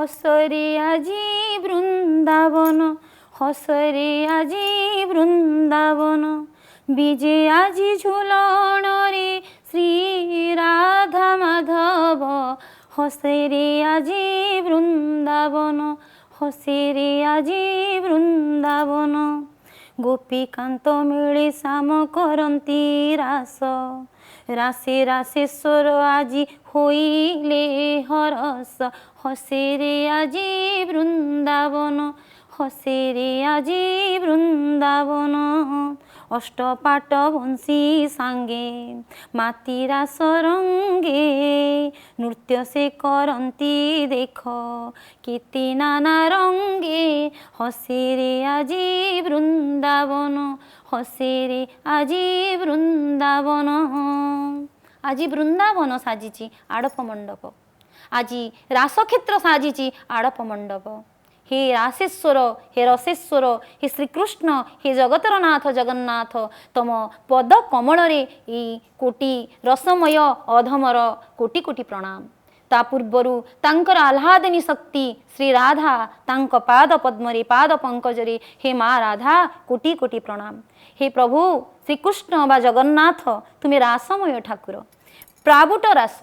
हसरे आजी बृंदावन, हसरे आजी बृंदावन, विजे आजी झुलन रे श्री राधा माधव, हसरे आजी बृंदावन, हसरे आजी बृंदावन। गोपीकांत मिले श्याम करती रास, रासे रासेश्वर आजी होइले हरस, हसेरे आजी बृंदावन, हसेरे आजी बृंदावन। अष्टपाट बंशी सांगे माती रास रंगे, नृत्य से करती देख केते नाना रंगे, हसेरे आजी बृंदावन, हसेरे आजी बृंदावन। आजी बृंदावन साजिची आड़प मंडप, आजी रासक्षेत्र साजिची आड़प मंडप। हे रासेश्वर, हे रसेश्वर, हे श्रीकृष्ण, हे जगतर नाथ जगन्नाथ, तम पद कमल रे कोटि रसमय अधमर कोटि कोटि प्रणाम। ता पूर्वरु तांकर आह्लादिनी शक्ति श्री राधा तांक पाद पद्मरे पाद पंकजरे, हे माँ राधा कोटि कोटि प्रणाम। हे प्रभु श्रीकृष्ण बा जगन्नाथ तुम्हें रासमय ठाकुर। प्राबुट रास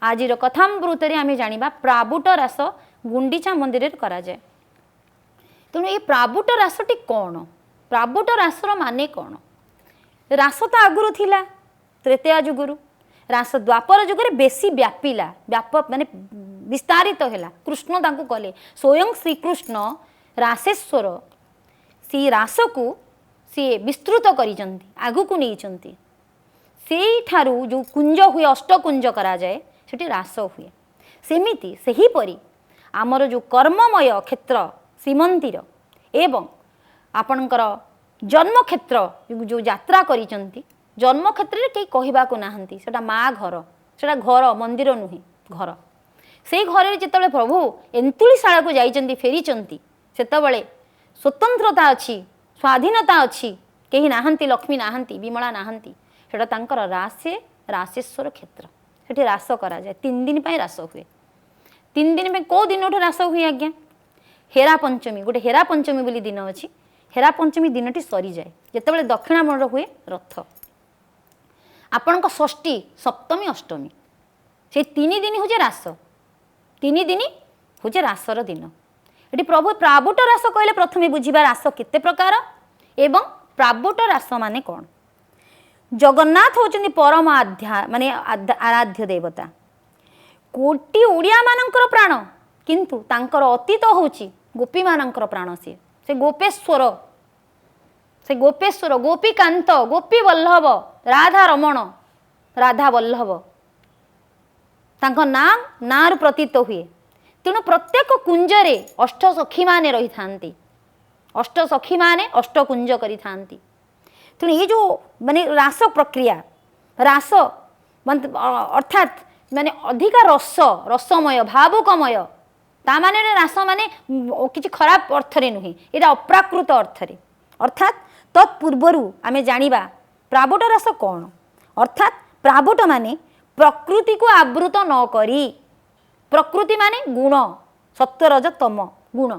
आजिर कथामृत आम जाना प्राबुट रास गुंडीचा मंदिर करा जाए। तेणु ये प्राबुट रासटी कौन, प्राबुट रासर माने कौन? रास तो आगुरी थिला त्रेतया जुगुरु, रास द्वापर जुगरे बेसी व्यापिला, व्यापक माने विस्तारित हैला। कृष्ण तांको कले स्वयं श्रीकृष्ण रासेश्वर सी रास को सी विस्तृत करिसंती, आगु को नैचंती। सेई ठारू जो कुंज हुए अष्टकुंज करा जाए सेठी रास हुए। सेमिति सेही परी आमर जो कर्ममय क्षेत्र श्रीमंदिर एवं आपणकर जन्म क्षेत्र जो यात्रा करिसंती, जन्म क्षेत्र में कहीं कहवाक नाहंती सेटा माँ घर, सेटा घर मंदिर नुहे घर। से घर जिते प्रभु एंतुलीशाला को जाइचंती फेरीचंती सेतबेले स्वतंत्रता अच्छी, स्वाधीनता अच्छी, कहीं नाहंती, लक्ष्मी नाहंती, विमला नाहंती, सेटा तांकर रासे रासेश्वर क्षेत्र। सेठी रास करा जाए, 3 दिन पे रास हुए। 3 दिन में कौ दिन रास हुए आज्ञा? हेरा पंचमी, गोटे हेरा पंचमी बोली दिन अच्छी। हेरा पंचमी दिनटी सरी जाए जितेबाला दक्षिणामण हुए रथ। आपण षष्ठी सप्तमी अष्टमी से 3 दिन हूँ रास, 3 दिन हूँ रासर दिन। ये प्रभु प्राबुट रास कहले प्रथमे बुझा रास केते प्रकार एवं प्राबुट रास माने कौन। जगन्नाथ होचंदी परम माने आराध्य देवता, कोटि ओडिया मानकर प्राण, किंतु तांकर अतीत होची गोपी मानकर प्राण। से गोपेश्वर, से गोपेश्वर, गोपीकांत, गोपी वल्लभ, राधा रमण, राधा वल्लभ तांको नाम नार प्रतीत हुए। तेणु प्रत्येक कुंजरे अष्ट सखी माने रही थांती, अष्ट सखी माने अष्टकुंज करी थांती। तेणु ये जो माने रास प्रक्रिया, रास अर्थात माने अधिका रस, रसमय भावुकमय, ता माने रास माने किसी खराब अर्थ रे नुहे, एटा अप्राकृत अर्थ रे। अर्थात तत्पूर्वरु आमे जानिबा प्राबुट रास कौन। अर्थात प्राबुट माने प्रकृति को आवृत न करी, प्रकृति माने गुण सत्व रज तम गुण,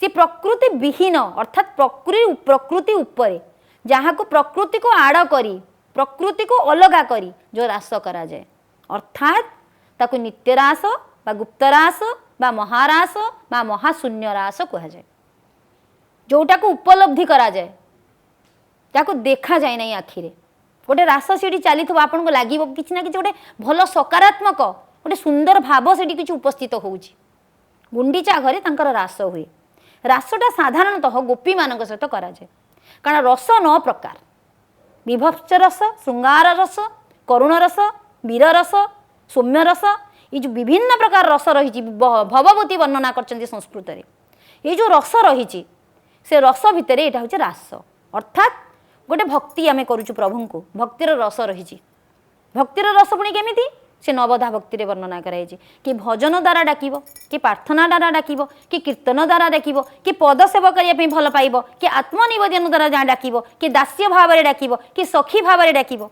सी प्रकृति विहीन अर्थात प्रकृति उपरे जहाँ को प्रकृति को आड़ करी, प्रकृति को अलगा करी जो रास करा जाए, अर्थात ताकु नित्य रास बा गुप्त रास बा महारास बा महाशून्य रास कहा जाए। जोटा को उपलब्धि करा जाए, ताकु देखा जाए नहीं आखिरे। गोटे रास सीढ़ी चली आपको लगे कि ना कि गोटे भल सकारात्मक गोटे सुंदर भाव से किसी उपस्थित होउची। गुंडीचा घरे तांकर रास हुए। रासटा साधारणतः गोपी मान सहित करा जाए, कारण रस 9 प्रकार, विभत्स रस, श्रृंगार रस, करुण रस, वीर रस, सौम्य रस, ये जो विभिन्न प्रकार रस रही भवभूति वर्णना कर संस्कृत रे। ये जो रस रही से रस भितर यहाँ हूँ रास, अर्थात गोटे भक्ति आम करुचु प्रभु को, भक्तिर रस रही। भक्तिर रस पुणी केमिति से नवधा भक्ति रे वर्णना कराई, कि भजन द्वारा डाकिब, कि प्रार्थना द्वारा डाकिब, कि कीर्तन द्वारा डाकिब, कि पद सेवा करने भल पाइब, कि आत्मनिवेदन द्वारा जहाँ डाकिब, कि दास्य भाव में डाकिब, कि सखी भाव में डाकिब।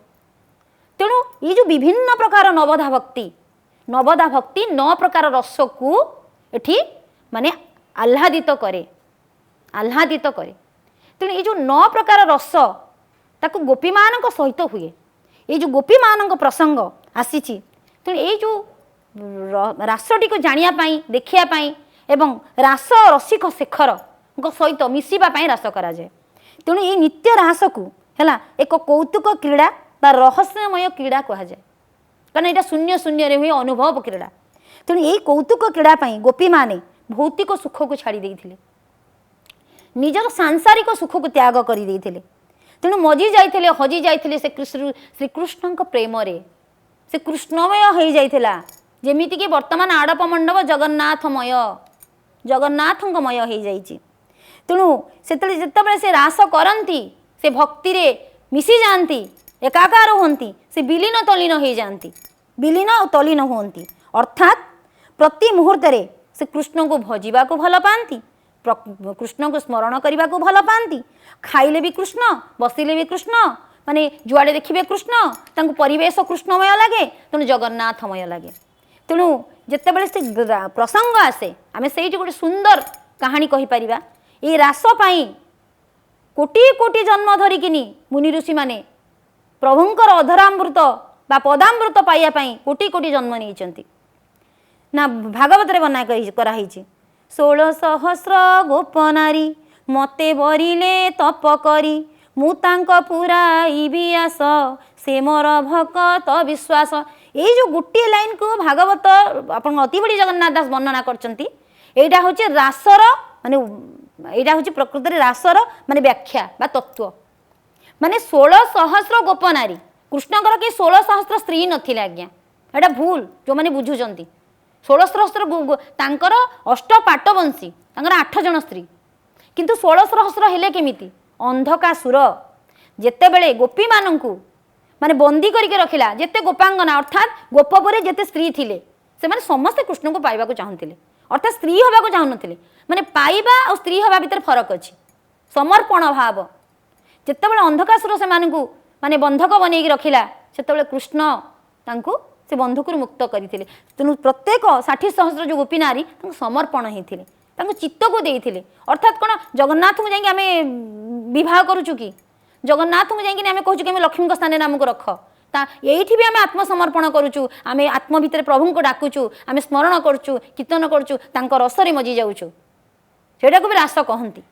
तेणु ये जो विभिन्न प्रकार नवधा भक्ति 9 प्रकार रस को एठी माने आह्लादित करे तेणु ये जो 9 प्रकार रस ताको गोपी मान सहित हुए ये जो गोपी मान प्रसंग आसी तेणु ये जो रासटी को जानापी देखापी एवं रास रसिक शेखर सहित मिसवाई रास कराए तेणु ये नित्य रास को है एक कौतुक क्रीड़ा बा रहस्यमय क्रीड़ा कहुए कारण यहाँ शून्य शून्य हुए अनुभव क्रीड़ा तेणु यही कौतुक क्रीड़ा गोपी माने भौतिक सुख को छाड़ी देते निजर सांसारिक सुख को त्याग कर तेणु मजी जाते हजि जाते से श्रीकृष्ण प्रेम से कृष्णमय हो जाता जमीती कि वर्तमान आड़प मंडप जगन्नाथमय हो जाइए तेणु से रास करती से भक्ति रे मिसी जाती एकाकार होती से विलीन तलीन हो जाती विलीन और तलीन होती अर्थात प्रति मुहूर्त से कृष्ण को भजिबा को भल पाती कृष्ण को स्मरण करने को भल पाती खाइले भी कृष्ण बसिले भी कृष्ण माने जुआड़े देखिए कृष्ण तांको परिवेश कृष्णमय लगे तेणु जगन्नाथमय लगे तेणु जितेबाला से प्रसंग आसे आम से गोटे सुंदर कहानी कहीपर ये रास कोटी कोटी जन्म धरिकी मुनि ऋषि माने प्रभुंकर अधरामृत बा पदामृत पाइबापी कोटी कोटी जन्म नहीं ना भागवत बना कराई 16 सहस्र गोप नारी मते बरिले तप करी मु तांक पुराइबी आस से मोर भक्त विश्वास ये जो गोटे लाइन को भागवत अपन अति बड़ी जगन्नाथ दास वर्णना करचंती एटा होचे रासर माने एटा होचे प्रकृति रे रासर माने व्याख्या बा तत्व माने 16 सहस्र गोप नारी कृष्णकर के 16 सहस्र स्त्री नथिले आज्ञा एटा भूल जो माने बुझुचंती 16 सहस्र तांकर अष्ट पाटवंशी तांकर 8 जन स्त्री किंतु 16 सहस्र हेले केमिति अंधकासुर जेतेबेले गोपी मानंकु माने बंदी करके रखिला जेते गोपांगना अर्थात गोप परे जेते स्त्री थिले से माने समस्त कृष्ण को पाइबा को चाहूतिले अर्थात स्त्री होबा को चाहूनथिले माने पाइबा और स्त्री होबा भीतर फरक अछि समर्पण भाव जेतेबेले अंधकासुर से मानंकु माने बंधक बनेकी रखिला सेतेबेले कृष्ण तांकु से बंधकु मुक्त करथिले तेनु प्रत्येक 60 सहस्र जो गोपी नारी तांकु समर्पण हेथिले तांकु चित्त को देइथिले अर्थात कोन जगन्नाथ को जाई आमे विवाह करूछु कि जगन्नाथ को जाई आमे कहूछु कि आमे लक्ष्मी स्थान नाम को रख ता एठी भी आमे आत्मसमर्पण करूछु आमे आत्म भितर प्रभु को डाकुछु आमे स्मरण करूछु कीर्तन करूछु तांको रसरे मजी जाउछु सेटा को भी रास कहंती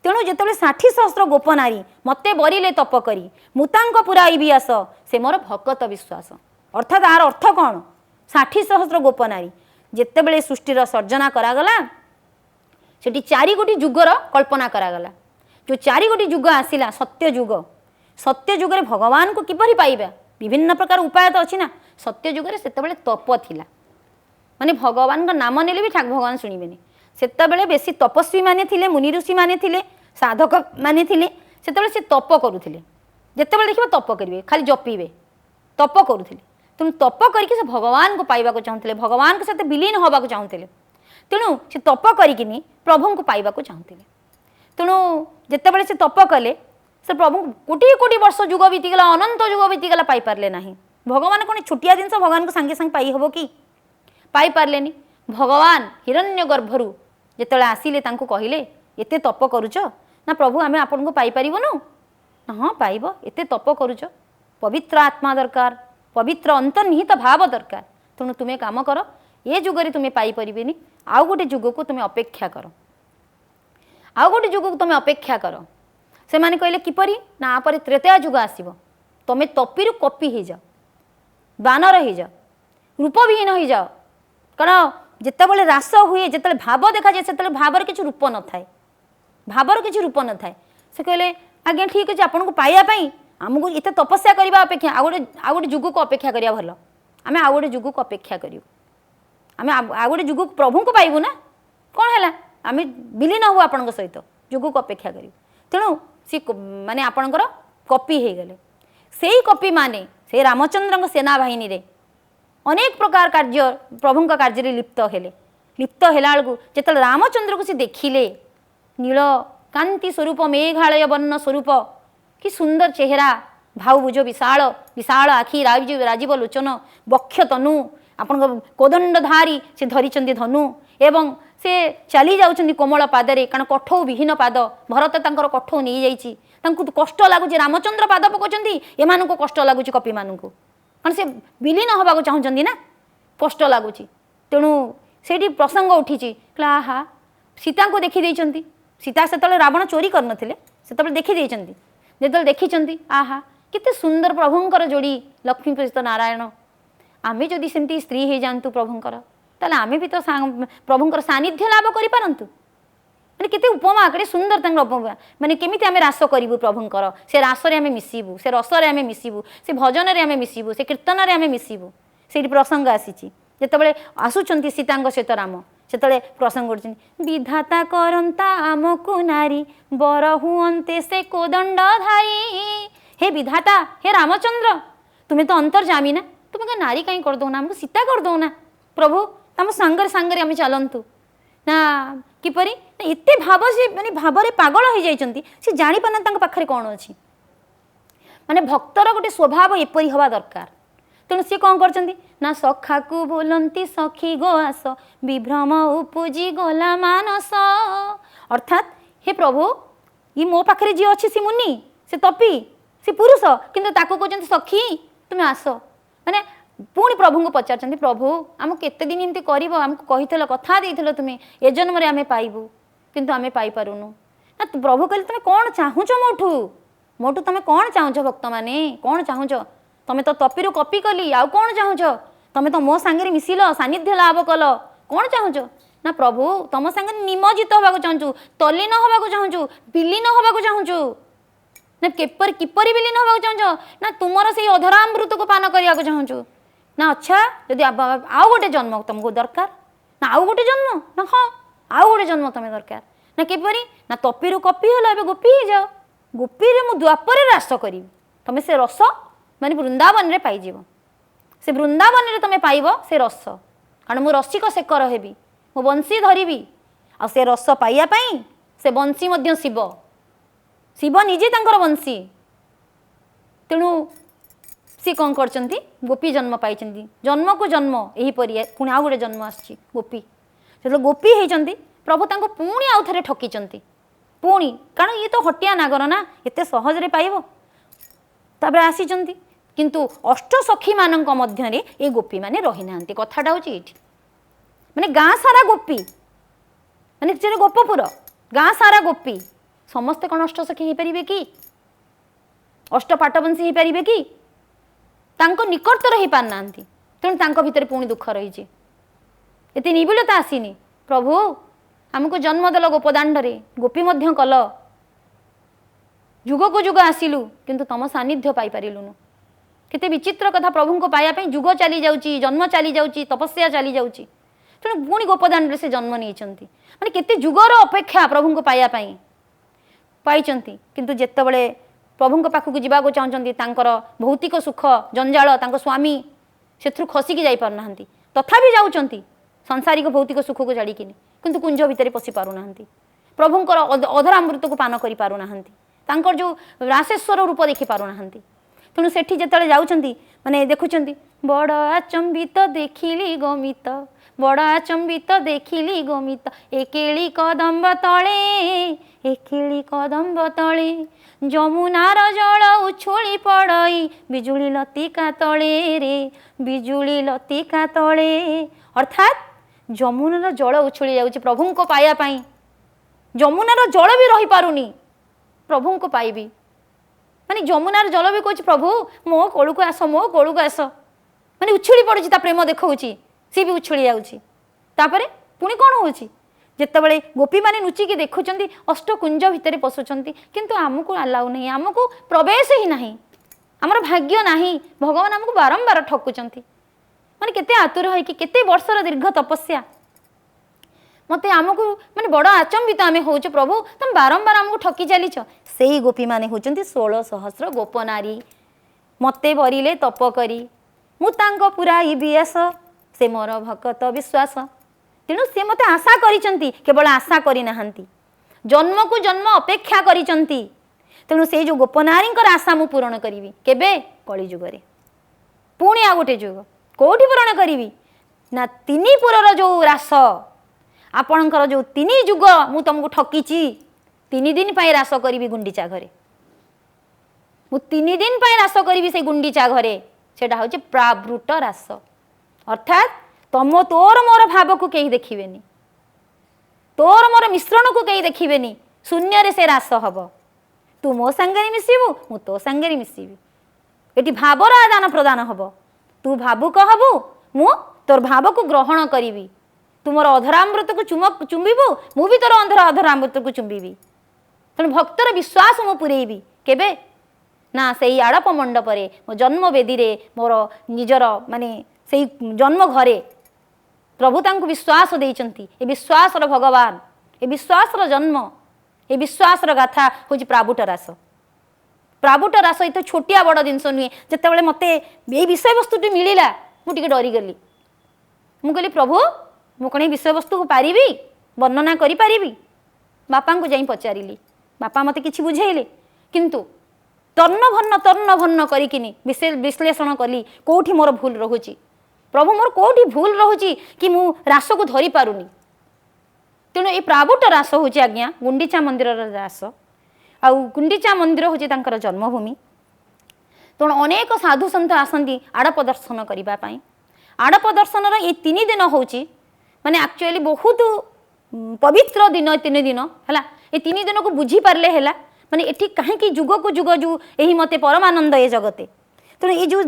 तेणु जेतेबेले 60 सहस्र गोप नारी मते बरिले तप करी मुतांक पुराइबी आस से मोर भक्त विश्वास अर्थात आर अर्थ कौन 60 सहस्र गोप नारी जेतेबेले सृष्टिर सर्जना करागला सेठी 4 गोटी जुगर कल्पना करागला जो 4 गोटी जुग आसिला सत्य जुग रे भगवान को किपरि पाइबा विभिन्न प्रकार उपाय तो अच्छी ना सत्य जुग रे सेतेबेले तप थिला माने भगवान का नाम नेले भी ठाक भगवान सुनिबेनी सेतेबेले बेसी तपस्वी माने थिले मुनि ऋषि माने थिले साधक माने थिले सेतेबेले से तप करूथिले जेतेबेले देखिबा तप करिवे खाली जपीबे तप करूथिले तेणु तप करके से भगवान को पाइबा को चाहूतिले भगवान के साथ विलीन होबा को चाहूतिले तेणु से तप करिकिनी प्रभु को पाइबा को चाहूतिले तेणु जेतेबेले से तप कले से प्रभु कोटी कोटी वर्ष जुग बीतीगला अनंत जुग बीतीगला पाई पारले नाही भगवान कोन छुटिया जिनस भगवान को संगे संग पाई हबो कि पाई पारलेनी भगवान हिरण्य गर्भरु जेतेबेले आसिले तांको कहिले एते तप करूछ ना प्रभु आमे आपन को पाई परिबनु हां पाइबो एते तप करूछ पवित्र आत्मा दरकार पवित्र अंतर्निहित भाव दरकार तेणु तुम्हें काम कर ये जुगरे तुम्हें पाई परिबेनी आउ गोटे जुग को तुम्हें अपेक्षा कर आउ गोटे जुग को तुम्हें अपेक्षा कर से माने कहले किपरि ना आपर त्रेतया जुग आसीबो तुम्हें तपीरु कपी हो जाओ बानर हो जाओ रूपविहीन हो जाओ कारण जितेबाला रास हुए जिते भाव देखा जाए से भावर किसी रूप न थाए भावर किसी रूप न थाए से कहले आज्ञा ठीक अच्छे आपन को पाइबापी आमको एत तपस्या करने अपेक्षा आ गोटे जुग को अपेक्षा करिया भल आम आ गोटे जुग को अपेक्षा करूँ आम आ गोटे जुग प्रभु को पाइबू ना कौन है आम विलीन हूँ आपण सहित जुग को अपेक्षा करूँ तेणु सी माने आपणकर कपी हो गले से कपी माने से रामचंद्र सेना बाहिनी रे अनेक प्रकार कार्य प्रभु कार्य लिप्त हेले लिप्त होला बेलू जो रामचंद्र को सी देखिले नील कांति स्वरूप मेघालय वर्ण स्वरूप कि सुंदर चेहरा भावभुज विशाल विशाल आखि राजीव लोचन बक्ष तनु आपण कोदंडधारी से धरी धनु एवं से चली जाउछन्ती कोमल पादरे कारण कठौ विहीन पाद भरत तांकर कठौ नहीं जाइछि तांकु कष्ट लागुछि रामचंद्र पाद पकोचन्ती एमानकु कष्ट लागुछि कपि मानकु कारण से विलीन हबाकु चाहुचन्ती ना कष्ट लागुछि तेणु सेठी प्रसंग उठिछि आहा सीता को देखि देइचन्ती सीता सेतले रावण चोरी कर नथिले सेतले देखि देइचन्ती जेतले देखिचन्ती आहा केते सुंदर प्रभुंकर जोड़ी लक्ष्मी पूजित नारायण आमे जदि सेमती स्त्री हे जानतु प्रभुंकर ताले आमे भी तो प्रभुंकर सानिध्य लाभ करि पारंतु माने केते उपमा केते सुंदर तांकर उपमा माने केमिति आमे रास करिवु प्रभुंकर से रास रे आमे मिसिबु से रस रे आमे मिसिबु से भजन रे आमे मिसिबु से कीर्तन रे आमे मिसिबु सेठी प्रसंग आसीछि जेतेबेले आसुचन्ती सीतांग सहित राम सेतले प्रसंग करछन्ती विधाता करंता आमकु नारी बर हुअन्ते से कोदंडधारी हे विधाता हे रामचंद्र तुम्हें तो अंतर्जामी ना तुम्हें नारी कहीं कर दो ना हमको सीता कर दो ना प्रभु तम सांगर सांगर आम चलतु ना किपरि एते भाव से माने भाव रे पागल हो जाइचंती से जानि पाना तांक पाखरे कोन अछि माने भक्तर गोटे स्वभाव एपरि हवा दरकार तेणु सी कौन करचंती ना सखा को बोलंती सखी गो आस विभ्रम उपजी गला मानस अर्थात हे प्रभु ये मो पाखरे जी अछि सी मुनि से तपी से पुरुष किंतु ताको कहते सखी तुम्हें आस माने पुणी प्रभु को पचार प्रभु आम केते दिन एमती कर आमको कही कथा देइथिलो तुम्हें ए जन्म आम पाइबू किंतु आम पाइपारुनु ना प्रभु कहले तुम कौन चाहूच मोठू मोठू तुम कौन चाहूच भक्त माने कौन चाहूच तुम तो तपीरु कपी कली आउ कौन चाहूच तुम तो मो सांगे मिसिल सानिध्य लाभ कल कौन चाहूच ना प्रभु तुम सांगे निमज्जित होगा चाहूँ तल्लीन होगा चाहूँ विलीन होगा चाहूँ ना किपर किपरि विलीन होगा चाहूँ ना तुमर से अधरामृत को पान करने को चाहूँ ना अच्छा जदि आउ गोटे जन्म तुमको दरकार ना आउ गोटे जन्म ना हाँ आउ गोटे जन्म तुम्हें दरकार ना किपरि ना तपीरु कपी हल ए गोपी हो जाओ गोपी रे मु द्वापर रास करी तुम से रस माने वृंदावन रे पाइज से वृंदावन रे तुम पाइब से रस कारण मु रसिक शेखर हेबी मु बंशी धरबी आ से रस पाइया पाई से बंशी मध्य शिव शिव निजे तांकर बंशी तेणु सी कौन करचंती गोपी जन्म पाई जन्म को जन्म यही परि पुणी आउ गोटे जन्म आसी गोपी जो गोपी होती प्रभु तांको पुणी आउ थे ठकिचंती पुणी कारण ये तो हटिया नागर ना एते सहज रे पाइबो तापर आसीचंती किंतु अष्ट सखी मानक मध्यरे ए गोपी माने रही नांती कथाटा होची एठी माने गाँ सारा गोपी माने जे गोपपुर गाँ सारा गोपी समस्ते कौन अष्ट सखी हो पारे कि अष्ट पाटवंशी हो पारे कि तांको निकटतर हो पार ना तेणु तांको भितर पुणी दुख रही ये निबिड़ता आसीनी प्रभु आमको जन्म देल गोपदाण्डरे गोपी मध्य कल जुग को जुग आसिलु किंतु तम सानिध्य पाई पारिलुनु केते विचित्र कथा प्रभु को पाया जुग चली जाउची जन्म चली जाउची तपस्या चली जाउची तेणु पुणी गोपदाण्डरे से जन्म नहीं माने केते जुगर अपेक्षा प्रभु को पाया पाइचंती किंतु जेतेबेले प्रभु पाखक जावाक चाहते तांकर भौतिक सुख जंजाल तांको स्वामी से खसिकी जाई पार नाहंती तथापि जाउचंती सांसारिक भौतिक सुख को छाड़ी किंतु कुंज भितर पशि पारु नाहंती प्रभुंकर अधरामृत को पान करि पारु नाहंती तांकर जो रासेश्वर रूप देखि पारु नाहंती तेणु सेठी जेतेबेले जाउचंती माने देखुचंती बड़ आचंबित देखिली गमित बड़ आचंबित देखिली गमित एकेली कदम्ब तले जमुनार जल उछुली पड़ई बिजुली लतिका तले रे बिजुली लतिका तले अर्थात जमुनार जल उछुली जाउची प्रभु को पाया पाई जमुनार जल भी रही पारुनी प्रभु को पाइबी माने जमुनार जल भी कहूँ प्रभु मो कोलू को आस मो कोलू को आस माने उछुली पड़ुची ता प्रेम देखौची सी भी उछुली जाउची तापरे पुणी कौन होची जेतेबेले गोपी माने नुचिकी देखुचंती अष्टकुंज भितर पशुचंती किंतु आमको अलाउ नहीं आमको प्रवेश ही नहीं आमर भाग्य नहीं भगवान आमको बारंबार ठकुचंती माने केते आतुर है कि केते वर्षर दीर्घ तपस्या मते आमको माने बड़ आचंबित आमे होच प्रभु तुम बारंबार आमको ठकी चलीच सेही गोपी माने होचंती 16 सहस्र गोपनारी मते बरिले तप करी मु तांको पुरा इबियास से मोर भक्त विश्वास तेणु सी मत आशा करिचंती केवल आशा करी नाहंती जन्म को जन्म अपेक्षा करिचंती तेणु से जो गोपनारी आशा मु पूरण करी केबे कली जुगरे पुणी आ गोटे जुग कोठी पूरण करी ना 3 पुरर जो रास आपणकर जो 3 जुग मु तुमको ठकी 3 दिन पर रास करी गुंडीचा घरे मु 3 दिन पर रास करी से गुंडीचा घरे सेटा हूँ प्रावृत रास अर्थात तम तोर मोर भाव को कहीं देखिए तोर मोर मिश्रण को कहीं देखिए शून्य रे से रास हम तू मो सांगे मिसबू मु तो सांगे मिसबी ये भावर आदान प्रदान हम तू भावुक हबू मु तोर भाव को ग्रहण करी तू मोर अधरामृत को चुंबू मु भी तोर अधरामृत को चुंबी तेणु भक्तर विश्वास मु पुरेबी केबे ना से आड़प मंडप मो जन्म वेदी मोर निजर माने से जन्म घरे प्रभु तांको विश्वास देइचंती ए विश्वासर भगवान ए विश्वासर जन्म ए विश्वासर गाथा हूँ प्रावुट रास ये तो छोटिया बड़ जिनस नुहे जिते मत ये विषय वस्तुटी मिलला मुझे डरीगली मु कहली प्रभु मु कौन विषय वस्तु को पारि वर्णना करी बापा को जाई पचारि बापा मत कि बुझेले किंतु तर्ण भन्न करिकिनी विश्लेषण कली कोठी मोर भूल रोची प्रभु मोर कोठी भूल रोची कि मु रास को धरी पारुनी तेणु ये प्रावुट रास हूँ आज्ञा गुंडीचा मंदिर रास आ गुंडीचा मंदिर हूँ तांकर जन्मभूमि तेणु अनेक साधु सन्थ आसती आड़प दर्शन करने आड़प दर्शन ये 3 दिन हूँ माने एक्चुअली बहुत पवित्र दिन 3 दिन है ये 3 दिन को बुझी पारे है माने एठी कहीं जुग को जुग जो यही मते परमानंद ये जगते तेणु ये जो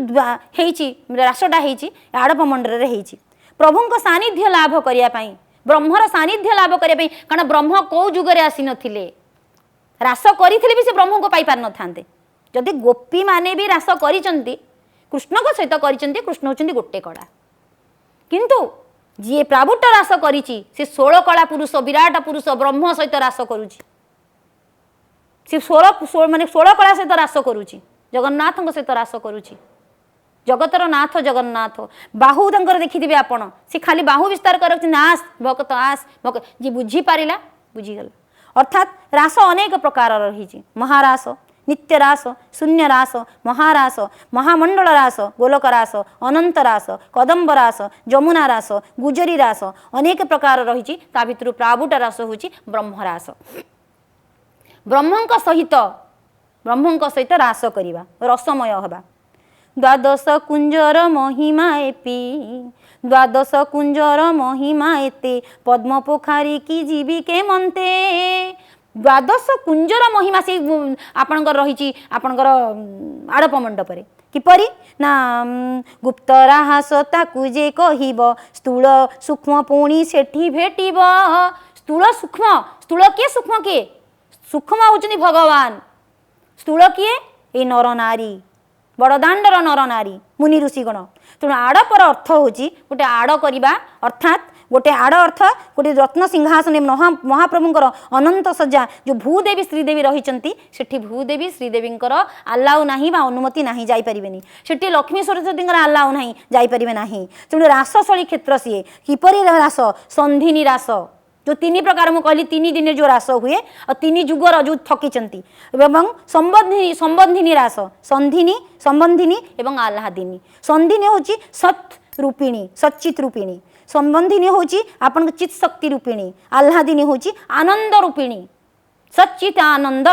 रासटा होती आड़प मंडल होती प्रभु सानिध्य लाभ करने ब्रह्मर सानिध्य लाभ करने कारण ब्रह्म कौ जुगरे आसी नथिले रास करथिले भी से ब्रह्म को पाई पार न थांते जदि गोपी माने भी रास करिसंती कृष्ण को सहित करिसंती कृष्ण होचंती गोटे कड़ा किंतु जी प्रावुट रास करिछि से 16 कला पुरुष विराट पुरुष ब्रह्म सहित रास करुछि से 16 माने 16 कला सहित रास करुछि जगन्नाथ सहित रास करुछि जगतर नाथ जगन्नाथ बाहु तंकर देखिथिबे आपण से खाली बाहु विस्तार कर आस भक्त आस भक्त जी बुझी पारिला बुझीगला अर्थात रास अनेक प्रकार रही महारास नित्य रास शून्य रास महारास महामंडल रास गोलक रास अनंत रास कदम्ब रास जमुना रास गुजरी रास अनेक प्रकार रही भितर प्रावुट रास हूँ ब्रह्मरास ब्रह्म सहित रास करवा रसमय हवा द्वादश कुंजर महिमा एपी द्वादश कुंजर महिमा एते पद्म पोखारी की जीवी के मनते द्वादश कुंजर महिमा से आपणकर रही आपणकर आड़प मंडप किपरि ना गुप्त राहास ताकू जे कहिब स्थूल सूक्ष्म पुणी सेठी भेटिब स्थूल किए सूक्ष्म किए सूक्ष्म होचनी भगवान स्थूल किए ये नर नारी बड़दाण्डर नर नारी मुनि ऋषिगण तेणु आड़पर अर्थ हूँ गोटे आड़ करवा अर्थात गोटे आड़ अर्थ गोटे रत्न सिंहासन महाप्रभुंर अनंत सज्जा जो भूदेवी श्रीदेवी रही भूदेवी श्रीदेवी आलाउ ना अनुमति ना जापरेनि से लक्ष्मी सरस्वती आलाउ ना जापरें ना तेणु रासशैली क्षेत्र सी किपरि रास संधिनी रास जो 3 प्रकार मुझे कहली 3 दिन जो रास हुए और 3 जुगर जो थकीचंती संबंधिनी रास संधिनी संबंधिनी एवं आह्लादिनी संधिनी हूँ सत् रूपिणी सच्चित रूपिणी संबंधिनी हूँ आपन चित शक्ति रूपिणी आह्लादिनी हूँ आनंद रूपिणी सच्चित आनंद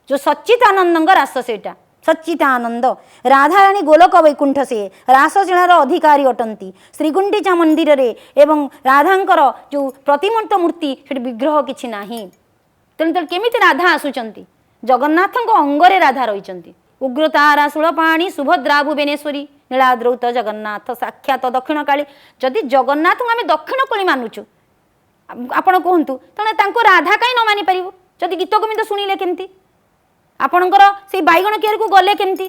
जो सच्चित आनंद रास सेटा सच्चित आनंद राधाराणी गोलक वैकुंठ से रासशीलार अधिकारी अटंती श्रीगुंडीचा मंदिर रे एवं राधांकर जो प्रतिमूर्त मूर्ति से विग्रह किछि नाही तेणु केमिति राधा आसुचंती जगन्नाथ अंगरे राधा रही उग्रतारा शूलपाणी सुभद्रा भुवनेश्वरी नीलाद्रौत जगन्नाथ साक्षात दक्षिण काली जदि जगन्नाथ को आम दक्षिण काली मानुचु आपण कहतु तेणु राधा कहीं न मानि पारू जदि गीत गोविंद शुणिले केमती आपणकर से बैगण कियर को गले केमती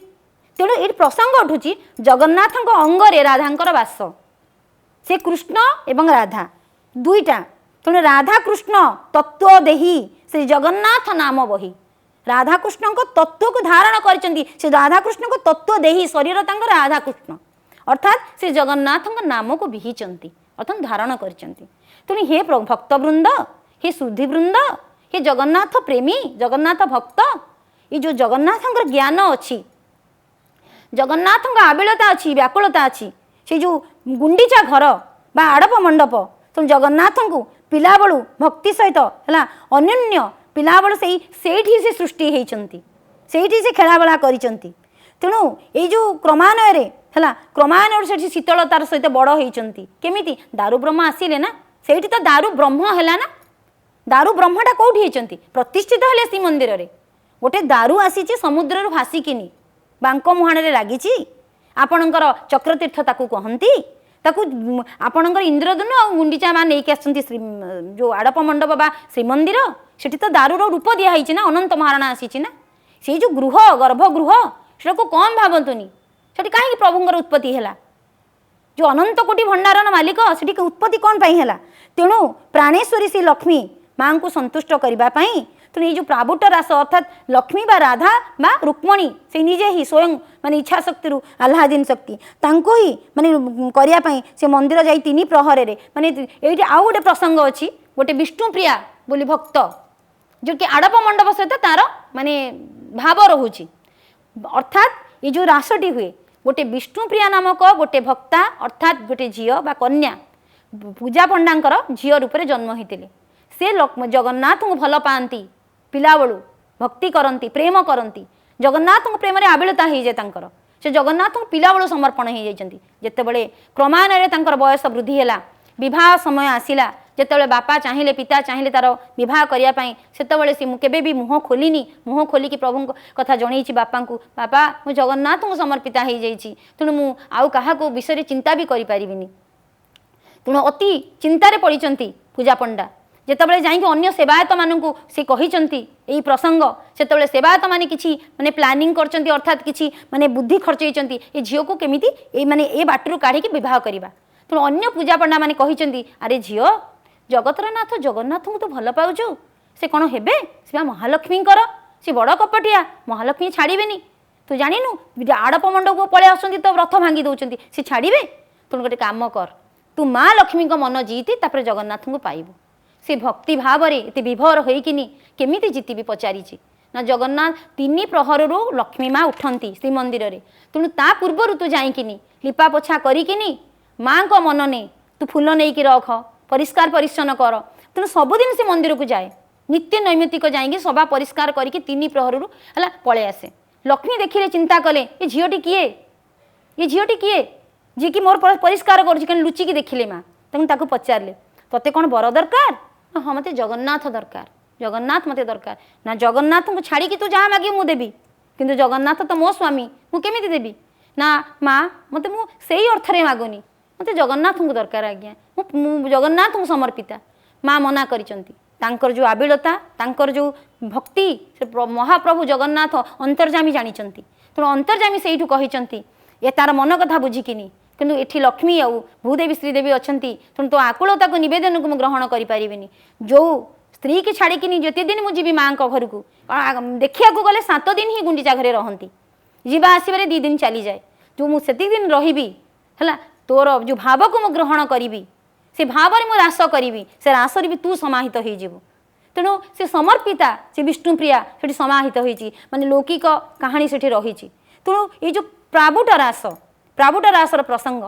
तेणु ये प्रसंग उठुची जगन्नाथ अंगरे राधांकर वास से कृष्ण एवं राधा दुईटा तेणु राधा कृष्ण तत्व देही श्री जगन्नाथ नाम बही राधाकृष्ण को तत्व को धारण कर राधाकृष्ण को तत्व देही शरीर राधाकृष्ण अर्थात श्री जगन्नाथ नाम को विहीचंती अर्थात धारण कर तेणु हे भक्तवृंद हे शुद्धिवृंद हे जगन्नाथ प्रेमी जगन्नाथ भक्त ये जो जगन्नाथ ज्ञान अच्छी जगन्नाथ आबिलता अच्छी व्याकुलता अच्छी से जो गुंडीचा घर बा आड़प मंडप तो जगन्नाथ को पिला बळु भक्ति सहित है अन्योन्य पिला बळु सेठी से सृष्टि होती सेठी से खेलाबेला करिसंती तेणु ये जो क्रमान्वय है क्रमान्वय से शीतलतार सहित बड़ होती केमी दारु ब्रह्म आसिले ना सेठी तो दारु ब्रह्म है ना दारु ब्रह्मटा कौटी होती प्रतिष्ठित हेले श्री मंदिर रे गोटे दारु आसी समुद्र भासिकिनी बांक मुहाण लगी आपणकर चक्रतीर्थ ताकू कहती ताकू आपणकर इंद्रदुन आ गुंडीचा मां नहीं आसती श्री जो आड़प मंडप बा श्रीमंदिर सेठी तो दारूर रूप दिखाई ना अनंत महाराणा आसी ना से जो गृह गर्भगृह से कम भावतुनि से कहीं प्रभुंर उत्पत्ति है जो अनंत कोटि भंडार मालिक से उत्पत्ति कौन पाई है तेणु प्राणेश्वरी श्री लक्ष्मी माँ को संतुष्ट करने तेणु ये प्राबुट रास अर्थात लक्ष्मी बा राधा बा रुक्मणी से निजे ही स्वयं माने इच्छा शक्ति आह्लादीन शक्ति तांको ही माने करने से मंदिर जाई 3 प्रहर रे माने ये आउ गोटे प्रसंग अच्छी गोटे विष्णुप्रिया बोली भक्त जो कि आड़प मंडप सहित तार माने भाव रोची अर्थात ये जो रासटी हुए गोटे विष्णुप्रिया नामक गोटे भक्ता अर्थात गोटे झील बा कन्या पूजा पंडांकर झील रूप में जन्म होते से जगन्नाथ को भल पाती पिला बड़ू भक्ति करती प्रेम करती जगन्नाथ प्रेम आबिलता हो जाए से जगन्नाथ पिला बड़ू समर्पण हो जाती जितेबले क्रमान्वय बयस वृद्धि है विवाह समय आसला जिते बापा चाहिए पिता चाहिए तार विवाह करने से केबे भी मुँह खोलिनी मुँह खोलिकी प्रभु कथा जन बापा को बापा मुझे जगन्नाथ को समर्पिता हो जाइए तेणु मुझे आउ क्या विषय चिंता भी करें तेणु अति चिंतार पड़ती पूजा पंडा जितेबाला जाकि अन्य सेवायत मानू सी कही प्रसंग से सेवायत मैंने किसी माने प्लानिंग कर अर्थात किसी माने बुद्धि खर्च होती ये झील को केमी माने ए बाटर काढ़ी विवाह करवा तेणु अन्य पूजा पंडा मैंने कही अरे झील जगतर नाथ जगन्नाथ को तो भल पाचु से कौन हे से महालक्ष्मीकर सी बड़ कपटिया महालक्ष्मी छाड़बेनि तू जानू आड़प मंडप को पलि आस तो रथ भांगी दौरान सी छाड़े तेणु गोटे काम कर तू माँ लक्ष्मी मन जीति तापर जगन्नाथ को पाइबू से भक्ति भाव ये विभोर होकिनी केमी जीति भी पचारि ना जगन्नाथ 3 प्रहर लक्ष्मी माँ उठती श्रीमंदिर रे तेणु ता पूर्वर तू जाइकिनी लिपा पोछा करिकिनी माँ को मन ने तू फूल नहीं रख परिष्कार परिच्छन्न कर तेणु सबुदिन से मंदिर को जाए नित्य नैमित्तिक जाइए सभा परिष्कार करके 3 प्रहर है पलि आसे लक्ष्मी देखिले चिंता कले ये झीटी किए ये झीटी किए जी कि मोर परिष्कार कर लुचिकी देखिले माँ तेणु पचारे तोते कौन बर दरकार हाँ मत जगन्नाथ दरकार जगन्नाथ मत दरकार ना जगन्नाथ को छाड़ी तू जहाँ मागे मुझे देवी किंतु जगन्नाथ तो मो स्वामी मुझे देवी ना माँ मत मुझे अर्थ में मागुनी मत जगन्नाथ को दरकार आज्ञा मु जगन्नाथ को समर्पिता माँ मना कर जो आबिलता तांकर जो भक्ति से महाप्रभु जगन्नाथ अंतर्जामी जानी तेणु अंतर्जामी से कहते ये तार मन कथा बुझिकिनी किंतु एठी लक्ष्मी आउ भूदेवी श्रीदेवी अच्छा तेणु तो आकुलता को नवेदन को ग्रहण करें जो स्त्री की छाड़िकी जिते दिन मुझे माँ घर को देखा गले 7 दिन ही गुंडीचा घरे रहती जीवा आसबार 2 दिन चली जाए जो मुझे दिन रही है तोर जो भाव को मुझे ग्रहण करी से भाव में रास करी से रास भी तू समाहित हो तेणु से समर्पिता से विष्णुप्रिया से समाहित होती माने लौकिक कहानी से रही तेणु ये जो प्राबुट रासर प्रसंग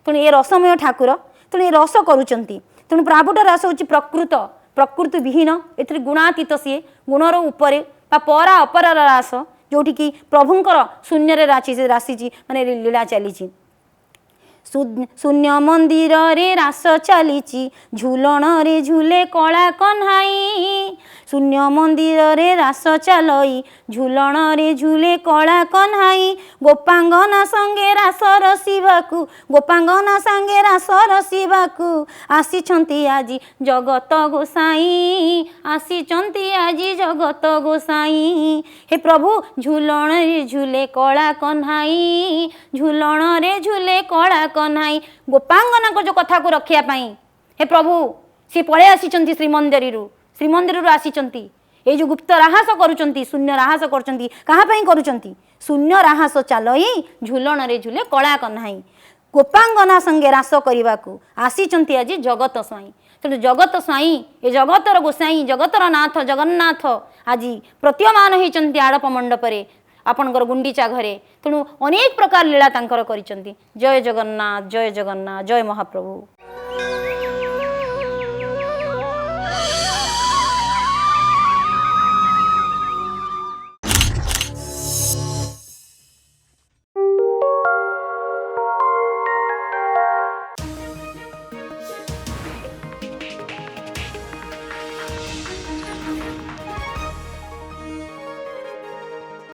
तेणु ये रसमय ठाकुर तेणु ये रस करुँच तेणु प्राबुट रास हूँ प्रकृति विहीन ए गुणातीत सी गुणर उपरे परा अपर रास जोटि कि प्रभुंकर शून्य राशि माने लीला चली शून्य मंदिर रे रास चली झूलन रे झूले कला कन्हाई शून्य मंदिर रे रास चलई झूलन रे झूले कला कन्हाई गोपांगना संगे रास रसिबाकू गोपांगना संगे रास रसिबाकू आसीचंती आजी जगत गोसाई आसीचंती आजी जगत गोसाई हे प्रभु झूलन रे झूले कला कन्हाई झूलन रे झूले कला कन्हाई गोपांगना को जो कथा को रखिया पाई हे प्रभु सी पळे आसीचंती श्रीमंदिर आसीचंती ये जो गुप्त राहास करुचंती शून्य राहास करचंती कहा पई करुचंती शून्य राहास चालई झूलन रे झूले कला कन्हाई गोपांगना संगे रास करने आसीचंती आज जगत स्वाई तेणु जगत स्वाई ये जगतर गोसाई जगतर नाथ जगन्नाथ आज प्रतीयमान होती आड़प मंडपरे आपणकर गुंडीचा घरे तेणु अनेक प्रकार लीला तांकर करिसंती। जय जगन्नाथ जय महाप्रभु।